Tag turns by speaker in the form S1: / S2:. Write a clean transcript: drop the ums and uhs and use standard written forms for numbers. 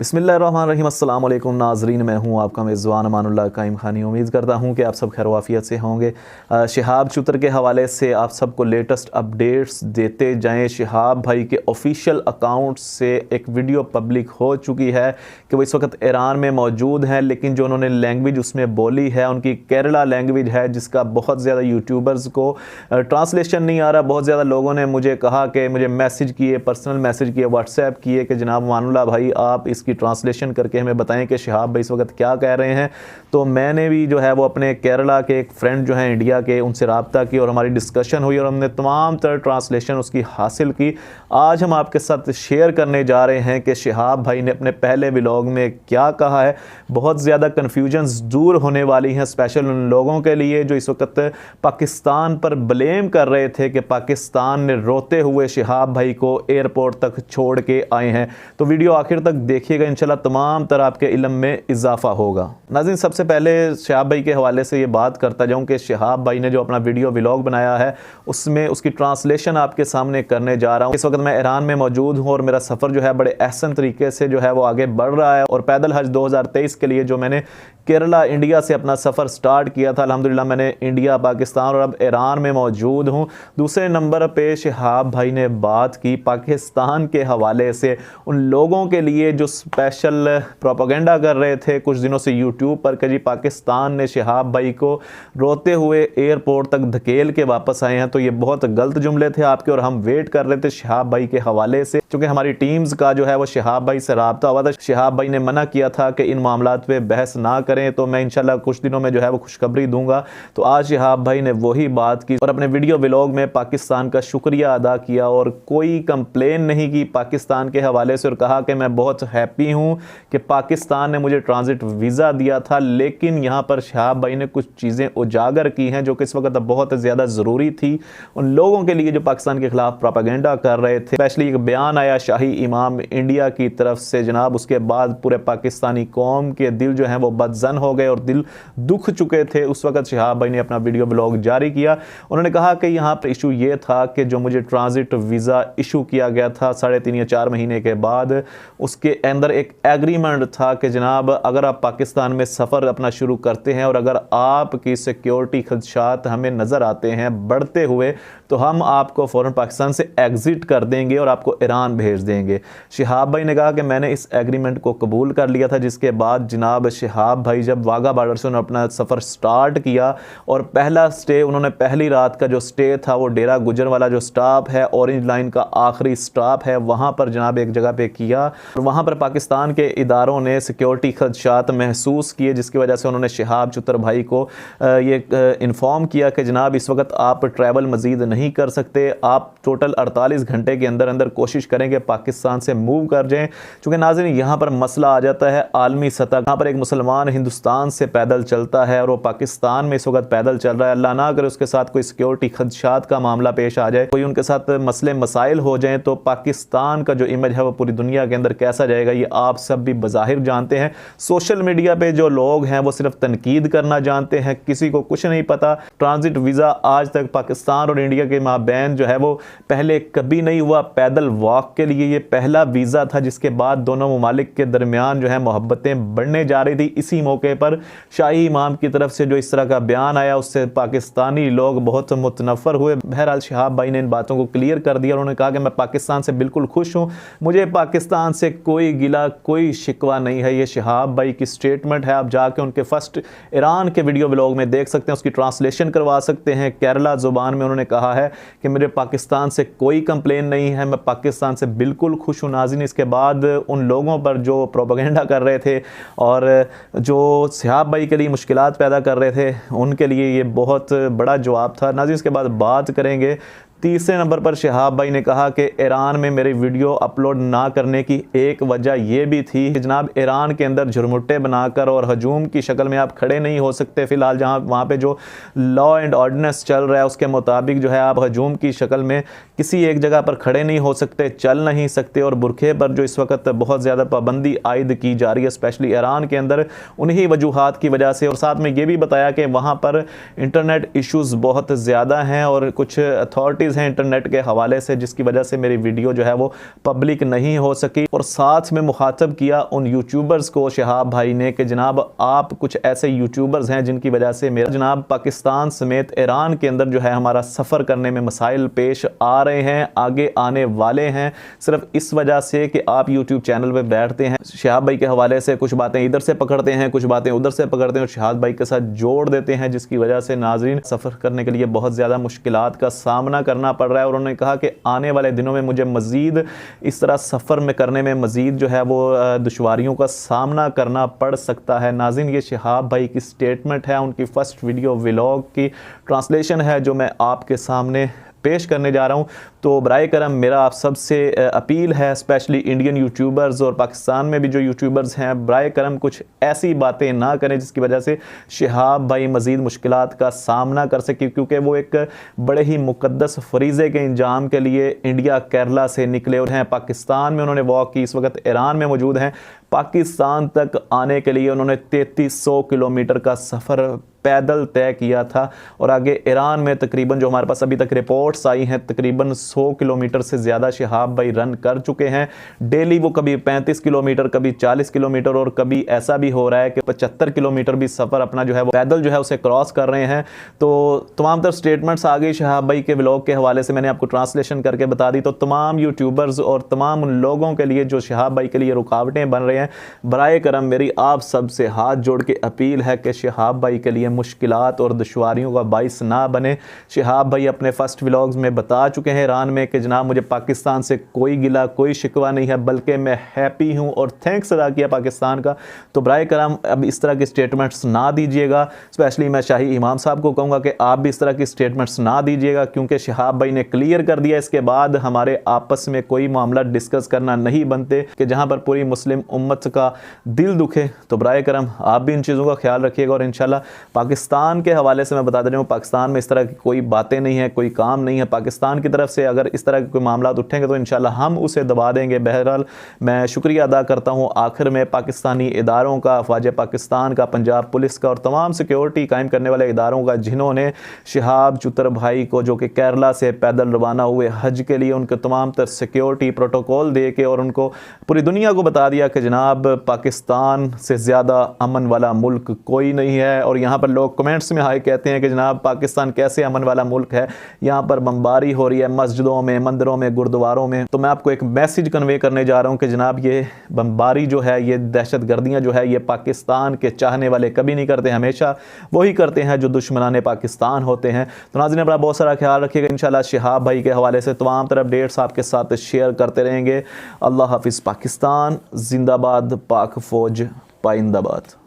S1: बिस्मिल्लाहिर्रहमानिर्रहीम। अस्सलाम वालेकुम नाज़रीन, मैं हूं आपका मेज़बान अमानुल्लाह काइम खानी। उम्मीद करता हूं कि आप सब खैर वाफियत से होंगे। शिहाब चुतर के हवाले से आप सबको लेटेस्ट अपडेट्स देते जाएं। शिहाब भाई के ऑफिशियल अकाउंट से एक वीडियो पब्लिक हो चुकी है कि वो इस वक्त ईरान में मौजूद हैं, लेकिन जो उन्होंने लैंग्वेज उसमें बोली है उनकी केरला लैंग्वेज है, जिसका बहुत ज़्यादा यूट्यूबर्स को ट्रांसलेशन नहीं आ रहा। बहुत ज़्यादा लोगों ने मुझे कहा कि मुझे मैसेज किए, पर्सनल मैसेज किए, व्हाट्सएप किए कि जनाब अमानुल्लाह भाई आप इसकी ट्रांसलेशन करके हमें बताएं कि शिहाब भाई इस वक्त क्या कह रहे हैं। तो मैंने भी जो है वो अपने केरला के एक फ्रेंड जो हैं इंडिया के, उनसे रब्ता की और हमारी डिस्कशन हुई और हमने तमाम तरह ट्रांसलेशन उसकी हासिल की। आज हम आपके साथ शेयर करने जा रहे हैं कि शिहाब भाई ने अपने पहले व्लॉग में क्या कहा है। बहुत ज़्यादा कन्फ्यूजन्स दूर होने वाली हैं, स्पेशल उन लोगों के लिए जो इस वक्त पाकिस्तान पर ब्लेम कर रहे थे कि पाकिस्तान ने रोते हुए शिहाब भाई को एयरपोर्ट तक छोड़ के आए हैं। तो वीडियो आखिर तक देखिएगा, इंशाल्लाह तमाम तरह आपके इल्म में इजाफा होगा। नाज़रीन, सबसे पहले शिहाब भाई के हवाले से ये बात करता जाऊं कि शिहाब भाई ने जो अपना वीडियो व्लॉग बनाया है उसमें उसकी ट्रांसलेशन आपके सामने करने जा रहा हूं। इस वक्त मैं ईरान में मौजूद हूं और मेरा सफ़र जो है बड़े एहसन तरीके से जो है वो आगे बढ़ रहा है। और पैदल हज 2023 के लिए जो मैंने केरला इंडिया से अपना सफ़र स्टार्ट किया था, अल्हम्दुलिल्लाह मैंने इंडिया, पाकिस्तान और अब ईरान में मौजूद हूँ। दूसरे नंबर पे शिहाब भाई ने बात की पाकिस्तान के हवाले से, उन लोगों के लिए जो स्पेशल प्रोपेगेंडा कर रहे थे कुछ दिनों से यूट्यूब पर कि जी पाकिस्तान ने शिहाब भाई को रोते हुए एयरपोर्ट तक धकेल के वापस आए हैं। तो ये बहुत गलत जुमले थे आपके और हम वेट कर रहे थे शिहाब भाई के हवाले से, क्योंकि हमारी टीम्स का जो है वो शिहाब भाई से रब्ता हुआ था। शिहाब भाई ने मना किया था कि इन मामलात पे बहस ना करें, तो मैं इंशाल्लाह कुछ दिनों में जो है वो खुशखबरी दूंगा। तो आज शिहाब भाई ने वही बात की और अपने वीडियो व्लॉग में पाकिस्तान का शुक्रिया अदा किया और कोई कंप्लेन नहीं की पाकिस्तान के हवाले से और कहा कि मैं बहुत हैप्पी हूँ कि पाकिस्तान ने मुझे ट्रांजिट वीज़ा दिया था। लेकिन यहाँ पर शिहाब भाई ने कुछ चीज़ें उजागर की हैं जो कि इस वक्त बहुत ज़्यादा ज़रूरी थी उन लोगों के लिए जो पाकिस्तान के खिलाफ प्रोपेगेंडा कर रहे थे। स्पेशली एक बयान आया शाही इमाम इंडिया की तरफ से जनाब, उसके बाद पूरे पाकिस्तानी कौम के दिल जो हैं वो बदजन हो गए और दिल दुख चुके थे। उस वक्त शिहाब भाई ने अपना वीडियो ब्लॉग जारी किया। उन्होंने कहा कि यहाँ पर इशू ये था कि जो मुझे ट्रांजिट वीज़ा इशू किया गया था 3.5 या 4 महीने के बाद, उसके अंदर एक एग्रीमेंट था कि जनाब अगर आप पाकिस्तान में सफ़र अपना शुरू करते हैं और अगर आपकी सिक्योरिटी खदशात हमें नज़र आते हैं बढ़ते हुए, तो हम आपको फ़ौरन पाकिस्तान से एग्ज़िट कर देंगे और आपको ईरान भेज देंगे। शिहाब भाई ने कहा कि मैंने इस एग्रीमेंट को कबूल कर लिया था, जिसके बाद जनाब शिहाब भाई जब वाघा बॉर्डर से उन्होंने अपना सफ़र स्टार्ट किया और पहला स्टे उन्होंने पहली रात का जो स्टे था वो डेरा गुजरवाला जो स्टॉप है, ऑरेंज लाइन का आखिरी स्टॉप है, वहाँ पर जनाब एक जगह पे किया और वहाँ पर पाकिस्तान के इदारों ने सिक्योरिटी खदशात महसूस किए, जिसकी वजह से उन्होंने शिहाब चुतर भाई को ये इन्फॉर्म किया कि जनाब इस वक्त आप ट्रैवल मज़ीद नहीं कर सकते, आप टोटल 48 घंटे के अंदर अंदर कोशिश करेंगे पाकिस्तान से मूव कर जाएँ। चूँकि नाज़रीन यहाँ पर मसला आ जाता है आलमी सतह, यहाँ पर एक मुसलमान हिंदुस्तान से पैदल चलता है और वो पाकिस्तान में इस वक्त पैदल चल रहा है। अल्लाह ना करे उसके साथ कोई सिक्योरिटी खदशात का मामला पेश आ जाए, कोई उनके साथ मसले मसाइल हो जाएं, तो पाकिस्तान का जो इमेज है वो पूरी दुनिया के अंदर कैसा जाएगा ये आप सब भी बज़ाहिर जानते हैं। सोशल मीडिया पे जो लोग हैं वो सिर्फ तनकीद करना जानते हैं, किसी को कुछ नहीं पता। ट्रांजिट वीज़ा आज तक पाकिस्तान और इंडिया के माबैन जो है वो पहले कभी नहीं हुआ। पैदल वॉक के लिए ये पहला वीज़ा था, जिसके बाद दोनों ममालिक के दरमियान जो है मोहब्बतें बढ़ने जा रही थी। इसी मौके पर शाही इमाम की तरफ से जो इस तरह का बयान आया उससे पाकिस्तानी लोग बहुत मुतनफ़र हुए। बहरहाल शिहाब भाई ने इन बातों को क्लियर कर दिया। उन्होंने कहा कि मैं पाकिस्तान से बिल्कुल खुश हूँ, मुझे पाकिस्तान से कोई गिला कोई शिकवा नहीं है। ये शिहाब भाई की स्टेटमेंट है, आप जाके उनके फर्स्ट ईरान के वीडियो ब्लॉग में देख सकते हैं, उसकी ट्रांसलेशन करवा सकते हैं। केरला ज़ुबान में उन्होंने कहा है कि मेरे पाकिस्तान से कोई कंप्लेन नहीं है, मैं पाकिस्तान से बिल्कुल खुश हूँ। नाज़रीन, इसके बाद उन लोगों पर जो प्रोपेगेंडा कर रहे थे और जो शिहाब भाई के लिए मुश्किलात पैदा कर रहे थे उनके लिए ये बहुत बड़ा जवाब था। नाज़रीन, इसके बाद बात करेंगे तीसरे नंबर पर शिहाब भाई ने कहा कि ईरान में मेरी वीडियो अपलोड ना करने की एक वजह यह भी थी कि जनाब ईरान के अंदर झुरमुट्टे बनाकर और हजूम की शक्ल में आप खड़े नहीं हो सकते। फ़िलहाल जहां वहाँ पे जो लॉ एंड ऑर्डिनेंस चल रहा है उसके मुताबिक जो है आप हजूम की शक्ल में किसी एक जगह पर खड़े नहीं हो सकते, चल नहीं सकते। और बुरखे पर जो इस वक्त बहुत ज़्यादा पाबंदी आयद की जा रही है स्पेशली ईरान के अंदर, उन्हीं वजूहात की वजह से। और साथ में ये भी बताया कि वहाँ पर इंटरनेट इशूज़ बहुत ज़्यादा हैं और कुछ अथॉरिटीज़ ग्लिचेस हैं इंटरनेट के हवाले से, जिसकी वजह से मेरी वीडियो जो है वो पब्लिक नहीं हो सकी। और साथ में मुखातब किया उन यूट्यूबर्स को शहाब भाई ने कि जनाब आप कुछ ऐसे यूट्यूबर्स हैं जिनकी वजह से मेरा जनाब पाकिस्तान समेत ईरान के अंदर जो है हमारा सफ़र करने में मसाइल पेश आ रहे हैं, आगे आने वाले हैं, सिर्फ इस वजह से कि आप यूट्यूब चैनल पे बैठते हैं, शहाब भाई के हवाले से कुछ बातें इधर से पकड़ते हैं, कुछ बातें उधर से पकड़ते हैं और शहाब भाई के साथ जोड़ देते हैं, जिसकी वजह से नाज़रीन सफ़र करने के लिए बहुत ज़्यादा मुश्किलात का सामना करना पड़ रहा है। और उन्होंने कहा कि आने वाले दिनों में मुझे मज़ीद इस तरह सफ़र में करने में मज़ीद जो है वो दुश्वारियों का सामना करना पड़ सकता है। नाज़रीन ये शहाब भाई की स्टेटमेंट है, उनकी फ़र्स्ट वीडियो व्लॉग की ट्रांसलेशन है जो मैं आपके सामने पेश करने जा रहा हूं। तो बराए करम मेरा आप सबसे अपील है, स्पेशली इंडियन यूट्यूबर्स और पाकिस्तान में भी जो यूट्यूबर्स हैं, बराए करम कुछ ऐसी बातें ना करें जिसकी वजह से शहाब भाई मज़ीद मुश्किलात का सामना कर सके, क्योंकि वो एक बड़े ही मुक़द्दस फरीज़े के इंजाम के लिए इंडिया केरला से निकले और हैं पाकिस्तान में उन्होंने वॉक की, इस वक्त ईरान में मौजूद हैं। पाकिस्तान तक आने के लिए उन्होंने 3300 किलोमीटर का सफ़र पैदल तय किया था और आगे ईरान में तकरीबन जो हमारे पास अभी तक रिपोर्ट्स आई हैं तकरीबन 100 किलोमीटर से ज़्यादा शहाब भाई रन कर चुके हैं डेली। वो कभी 35 किलोमीटर, कभी 40 किलोमीटर और कभी ऐसा भी हो रहा है कि 75 किलोमीटर भी सफ़र अपना जो है वो पैदल जो है उसे क्रॉस कर रहे हैं। तो तमाम तर स्टेटमेंट्स आ गई शहाब भाई के व्लॉग के हवाले से, मैंने आपको ट्रांसलेशन करके बता दी। तो तमाम यूट्यूबर्स और तमाम उन लोगों के लिए जो शहाब भाई के लिए रुकावटें बन रहे हैं, बराए करम मेरी आप सब से हाथ जोड़ के अपील है कि शहाब भाई के लिए मुश्किलात और दुश्वारियों का बाइस ना बने। शहाब भाई अपने फर्स्ट व्लॉग्स में बता चुके हैं ईरान में कि जनाब मुझे पाकिस्तान से कोई गिला कोई शिकवा नहीं है, बल्कि मैं हैप्पी हूं और थैंक्स अदा किया पाकिस्तान का। तो बराए करम अब इस तरह के स्टेटमेंट्स ना दीजिएगा। स्पेशली मैं शाही इमाम साहब को कहूँगा कि आप भी इस तरह की स्टेटमेंट्स ना दीजिएगा, क्योंकि शहाब भाई ने क्लियर कर दिया इसके बाद हमारे आपस में कोई मामला डिस्कस करना नहीं बनते कि जहाँ पर पूरी मुस्लिम उम्मत का दिल दुखे। तो बराए करम आप भी इन चीज़ों का ख्याल रखिएगा। और इंशाल्लाह पाकिस्तान के हवाले से मैं बता दे रहा हूँ, पाकिस्तान में इस तरह की कोई बातें नहीं है, कोई काम नहीं है। पाकिस्तान की तरफ से अगर इस तरह के कोई मामला उठेंगे तो इंशाल्लाह हम उसे दबा देंगे। बहरहाल मैं शुक्रिया अदा करता हूँ आखिर में पाकिस्तानी इदारों का, अफवाज पाकिस्तान का, पंजाब पुलिस का और तमाम सिक्योरिटी कायम करने वाले इदारों का, जिन्होंने शहाब चुतर भाई को जो कि केरला से पैदल रवाना हुए हज के लिए, उनके तमाम तर सिक्योरिटी प्रोटोकॉल दे के और उनको पूरी दुनिया को बता दिया कि जनाब पाकिस्तान से ज़्यादा अमन वाला मुल्क कोई नहीं है। और यहाँ पर लोग कमेंट्स में हाय कहते हैं कि जनाब पाकिस्तान कैसे अमन वाला मुल्क है, यहाँ पर बमबारी हो रही है मस्जिदों में, मंदिरों में, गुरुद्वारों में। तो मैं आपको एक मैसेज कन्वे करने जा रहा हूँ कि जनाब ये बमबारी जो है, ये दहशत गर्दियाँ जो है, ये पाकिस्तान के चाहने वाले कभी नहीं करते, हमेशा वही करते हैं जो दुश्मनाने पाकिस्तान होते हैं। तो नाज़रीन अपना बहुत सारा ख्याल रखिएगा। इंशाल्लाह शहाब भाई के हवाले से तमाम तरह अपडेट्स आपके साथ शेयर करते रहेंगे। अल्लाह हाफिज़। पाकिस्तान जिंदाबाद, पाक फौज पाइंदाबाद।